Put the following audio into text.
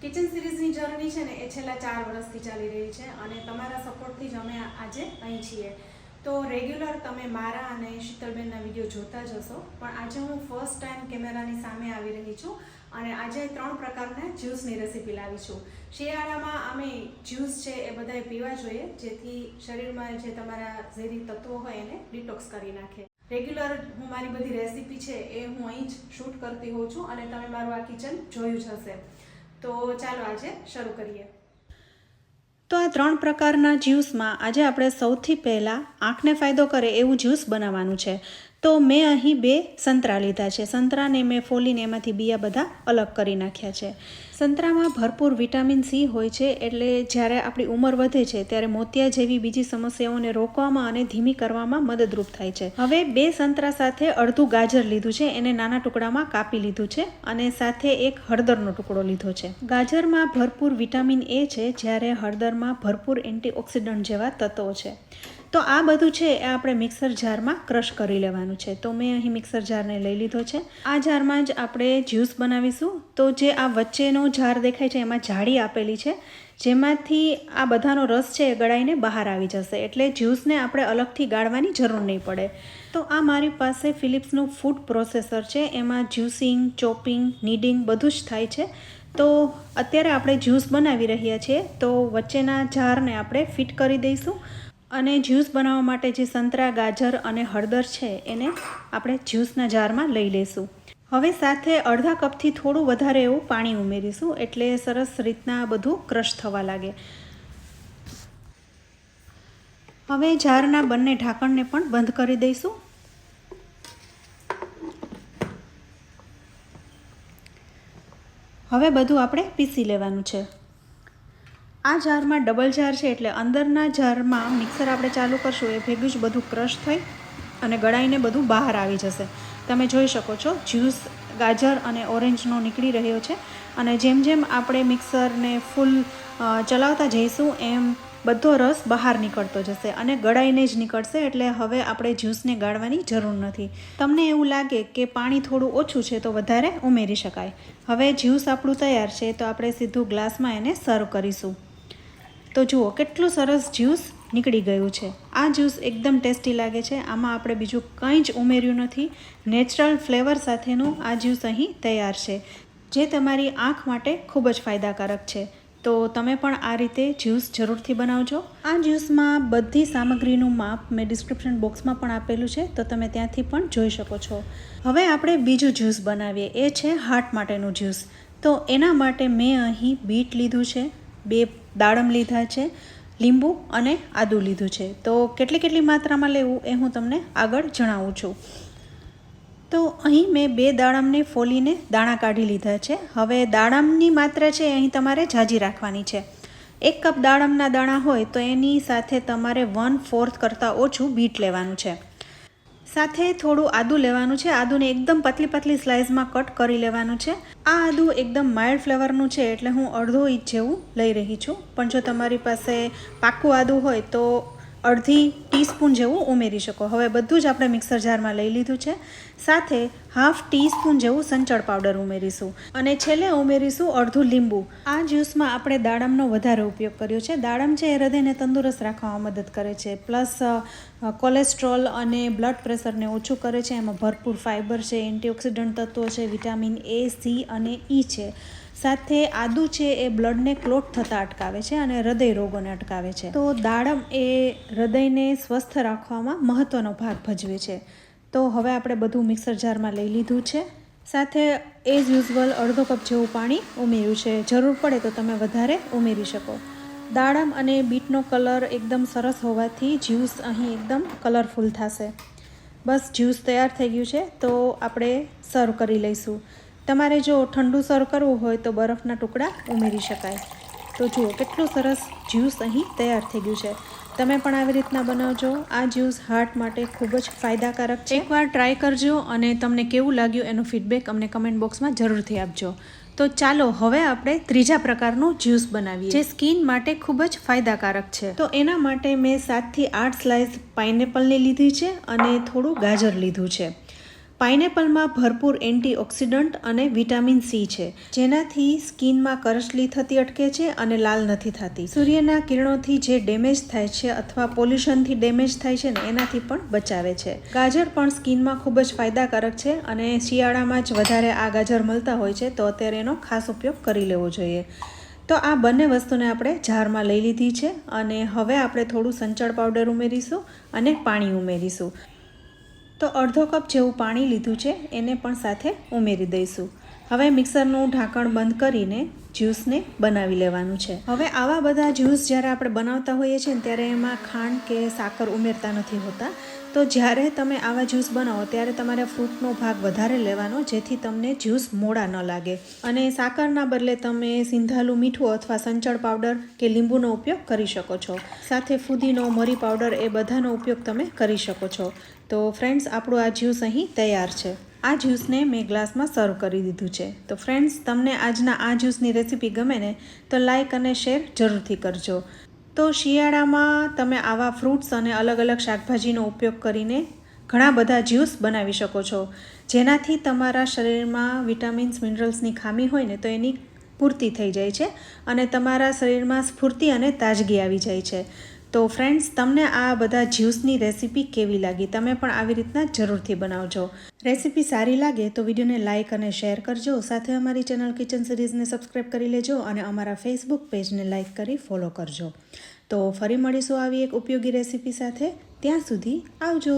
Kitchen સિરીઝની journey છે ને એ છેલ્લા 4 વર્ષથી ચાલી રહી છે અને તમારા સપોર્ટથી જ અમે આજે અહીં છીએ. તો રેગ્યુલર તમે મારા અને શીતલબેનના વિડીયો જોતા જ હશો, પણ આજે હું ફર્સ્ટ ટાઈમ કેમેરાની સામે આવી રહી છું અને આજે 3 પ્રકારના જ્યુસની રેસીપી લાવી છું. શિયાળામાં અમે જ્યુસ છે એ બધાએ પીવા જોઈએ, જેથી શરીરમાં જે તમારા ઝેરી તત્વો હોય એને ડિટોક્સ કરી નાખે. રેગ્યુલર હું મારી બધી રેસીપી છે એ હું અહીં જ શૂટ કરતી હોઉં છું અને તમે મારું આ કિચન જોયું જ હશે. તો ચાલો આજે શરૂ કરીએ. તો આ 3 પ્રકારના જ્યુસમાં આજે આપણે સૌથી પહેલાં આંખને ફાયદો કરે એવું જ્યુસ બનાવવાનું છે. તો મેં અહીં 2 સંતરા લીધા છે. સંતરાને મેં ફોલીને એમાંથી બિયા બધા અલગ કરી નાખ્યા છે. સંતરામાં ભરપૂર વિટામિન સી હોય છે, એટલે જ્યારે આપણી ઉંમર વધે છે ત્યારે મોતિયા જેવી બીજી સમસ્યાઓને રોકવામાં અને ધીમી કરવામાં મદદરૂપ થાય છે. હવે 2 સંતરા સાથે અડધું ગાજર લીધું છે, એને નાના ટુકડામાં કાપી લીધું છે અને સાથે એક હળદરનો ટુકડો લીધો છે. ગાજરમાં ભરપૂર વિટામિન એ છે, જ્યારે હળદરમાં ભરપૂર એન્ટીઓક્સિડન્ટ જેવા તત્વો છે. તો આ બધું છે એ આપણે મિક્સર જારમાં ક્રશ કરી લેવાનું છે. તો મેં અહીં મિક્સર જારને લઈ લીધો છે. આ જારમાં જ આપણે જ્યુસ બનાવીશું. તો જે આ વચ્ચેનો જાર દેખાય છે એમાં જાળી આપેલી છે, જેમાંથી આ બધાનો રસ છે એ ગળાઈને બહાર આવી જશે, એટલે જ્યુસને આપણે અલગથી ગાળવાની જરૂર નહીં પડે. તો આ મારી પાસે ફિલિપ્સનું ફૂડ પ્રોસેસર છે, એમાં જ્યુસિંગ, ચોપિંગ, નીડિંગ બધું જ થાય છે. તો અત્યારે આપણે જ્યુસ બનાવી રહ્યા છીએ, તો વચ્ચેના જારને આપણે ફિટ કરી દઈશું અને જ્યુસ બનાવવા માટે જે સંતરા, ગાજર અને હળદર છે એને આપણે જ્યુસના જારમાં લઈ લઈશું. હવે સાથે અડધા કપથી થોડું વધારે એવું પાણી ઉમેરીશું, એટલે સરસ રીતના બધું ક્રશ થવા લાગે. હવે જારના બંને ઢાંકણને પણ બંધ કરી દઈશું. હવે બધું આપણે પીસી લેવાનું છે. આ જારમાં ડબલ જાર છે, એટલે અંદરના જારમાં મિક્સર આપણે ચાલુ કરશું એ ભેગું જ બધું ક્રશ થઈ અને ગળાઈને બધું બહાર આવી જશે. તમે જોઈ શકો છો જ્યુસ ગાજર અને ઓરેન્જનો નીકળી રહ્યો છે, અને જેમ જેમ આપણે મિક્સરને ફૂલ ચલાવતા જઈશું એમ બધો રસ બહાર નીકળતો જશે અને ગળાઈને જ નીકળશે, એટલે હવે આપણે જ્યુસને ગાળવાની જરૂર નથી. તમને એવું લાગે કે પાણી થોડું ઓછું છે તો વધારે ઉમેરી શકાય. હવે જ્યુસ આપણું તૈયાર છે, તો આપણે સીધું ગ્લાસમાં એને સર્વ કરીશું. તો જુઓ કેટલું સરસ જ્યુસ નીકળી ગયું છે. આ જ્યુસ એકદમ ટેસ્ટી લાગે છે. આમાં આપણે બીજું કંઈ જ ઉમેર્યું નથી. નેચરલ ફ્લેવર સાથેનું આ જ્યુસ અહીં તૈયાર છે, જે તમારી આંખ માટે ખૂબ જ ફાયદાકારક છે. તો તમે પણ આ રીતે જ્યુસ જરૂરથી બનાવજો. આ જ્યુસમાં બધી સામગ્રીનું માપ મેં ડિસ્ક્રિપ્શન બોક્સમાં પણ આપેલું છે, તો તમે ત્યાંથી પણ જોઈ શકો છો. હવે આપણે બીજું જ્યુસ બનાવીએ, એ છે હાર્ટ માટેનું જ્યુસ. તો એના માટે મેં અહીં બીટ લીધું છે, 2 દાડમ લીધા છે, લીંબુ અને આદું લીધું છે. તો કેટલી માત્રામાં લેવું એ હું તમને આગળ જણાવું છું. તો અહીં મેં 2 દાડમને ફોલીને દાણા કાઢી લીધા છે. હવે દાડમની માત્રા છે અહીં તમારે ઝાઝી રાખવાની છે. 1 કપ દાડમના દાણા હોય તો એની સાથે તમારે 1/4 કરતાં ઓછું બીટ લેવાનું છે. સાથે થોડું આદું લેવાનું છે. આદુને એકદમ પતલી સ્લાઇસમાં કટ કરી લેવાનું છે. આ આદું એકદમ માઇલ્ડ ફ્લેવરનું છે, એટલે હું અડધો ઇંચ જેવું લઈ રહી છું, પણ જો તમારી પાસે પાકું આદું હોય તો અડધી ટીસ્પૂન જેવું ઉમેરી શકો. હવે બધું જ આપણે મિક્સર જારમાં લઈ લીધું છે. સાથે ½ ટીસ્પૂન જેવું સંચળ પાવડર ઉમેરીશું અને છેલ્લે ઉમેરીશું અડધું લીંબુ. આ જ્યુસમાં આપણે દાડમનો વધારે ઉપયોગ કર્યો છે. દાડમ છે એ હૃદયને તંદુરસ્ત રાખવામાં મદદ કરે છે, પ્લસ કોલેસ્ટ્રોલ અને બ્લડ પ્રેશરને ઓછું કરે છે. એમાં ભરપૂર ફાઇબર છે, એન્ટીઓક્સિડન્ટ તત્વો છે, વિટામિન એ, સી અને ઈ છે. સાથે આદુ છે એ બ્લડને ક્લોટ થતાં અટકાવે છે અને હૃદય રોગોને અટકાવે છે. તો દાડમ એ હૃદયને સ્વસ્થ રાખવામાં મહત્ત્વનો ભાગ ભજવે છે. તો હવે આપણે બધું મિક્સર જારમાં લઈ લીધું છે. સાથે એઝ યુઝ્યુઅલ અડધો કપ જેવું પાણી ઉમેર્યું છે. જરૂર પડે તો તમે વધારે ઉમેરી શકો. દાડમ અને બીટનો કલર એકદમ સરસ હોવાથી જ્યુસ અહીં એકદમ કલરફુલ થશે. બસ જ્યુસ તૈયાર થઈ ગયું છે, તો આપણે સર્વ કરી લઈશું. તમારે જો ઠંડુ સર્વ કરવું હોય તો બરફના ટુકડા ઉમેરી શકાય. તો જુઓ કેટલું સરસ જ્યુસ અહીં તૈયાર થઈ ગયું છે. તમે પણ આવી રીતના બનાવજો. આ જ્યુસ હાર્ટ માટે ખૂબ જ ફાયદાકારક છે. એકવાર ટ્રાય કરજો અને તમને કેવું લાગ્યું એનો ફીડબેક અમને કમેન્ટ બોક્સમાં જરૂરથી આપજો. તો ચાલો હવે આપણે 3જા પ્રકારનું જ્યુસ બનાવીએ, જે સ્કિન માટે ખૂબ જ ફાયદાકારક છે. તો એના માટે મેં 7 થી 8 સ્લાઇસ પાઇનેપલની લીધી છે અને થોડું ગાજર લીધું છે. પાઇનેપલમાં ભરપૂર એન્ટીઓક્સિડન્ટ અને વિટામિન સી છે, જેનાથી સ્કિનમાં કરચલી થતી અટકે છે અને લાલ નથી થતી. સૂર્યના કિરણોથી જે ડેમેજ થાય છે અથવા પોલ્યુશનથી ડેમેજ થાય છે ને એનાથી પણ બચાવે છે. ગાજર પણ સ્કિનમાં ખૂબ જ ફાયદાકારક છે અને શિયાળામાં જ વધારે આ ગાજર મળતા હોય છે, તો અત્યારે એનો ખાસ ઉપયોગ કરી લેવો જોઈએ. તો આ બંને વસ્તુને આપણે જારમાં લઈ લીધી છે અને હવે આપણે થોડું સંચળ પાવડર ઉમેરીશું અને પાણી ઉમેરીશું. તો અડધો કપ જેવું પાણી લીધું છે, એને પણ સાથે ઉમેરી દઈશું. હવે મિક્સરનું ઢાંકણ બંધ કરીને જ્યુસને બનાવી લેવાનું છે. હવે આવા બધા જ્યુસ જ્યારે આપણે બનાવતા હોઈએ છીએ ને ત્યારે એમાં ખાંડ કે સાકર ઉમેરતા નથી હોતા. તો જ્યારે તમે આવા જ્યુસ બનાવો ત્યારે તમારે ફ્રૂટનો ભાગ વધારે લેવાનો, જેથી તમને જ્યુસ મોડા ન લાગે. અને સાકરના બદલે તમે સિંધાલું મીઠું અથવા સંચળ પાવડર કે લીંબુનો ઉપયોગ કરી શકો છો. સાથે ફુદીનો, મરી પાવડર એ બધાનો ઉપયોગ તમે કરી શકો છો. તો ફ્રેન્ડ્સ, આપણું આ જ્યુસ અહીં તૈયાર છે. આ જ્યુસને મેં ગ્લાસમાં સર્વ કરી દીધું છે. તો ફ્રેન્ડ્સ, તમને આજના આ જ્યુસની રેસીપી ગમે ને તો લાઇક અને શેર જરૂરથી કરજો. તો શિયાળામાં તમે આવા ફ્રૂટ્સ અને અલગ અલગ શાકભાજીનો ઉપયોગ કરીને ઘણા બધા જ્યુસ બનાવી શકો છો, જેનાથી તમારા શરીરમાં વિટામિન્સ, મિનરલ્સની ખામી હોય ને તો એની પૂર્તિ થઈ જાય છે અને તમારા શરીરમાં સ્ફૂર્તિ અને તાજગી આવી જાય છે. તો ફ્રેન્ડ્સ, તમને આ બધા જ્યુસની રેસીપી કેવી લાગી? તમે પણ આવી રીતના જરૂરથી બનાવજો. રેસીપી સારી લાગે તો વિડીયોને લાઇક અને શેર કરજો. સાથે અમારી ચેનલ કિચન સિરીઝને સબસ્ક્રાઈબ કરી લેજો અને અમારા ફેસબુક પેજને લાઇક કરી ફોલો કરજો. તો ફરી મળીશું આવી એક ઉપયોગી રેસીપી સાથે. ત્યાં સુધી આવજો.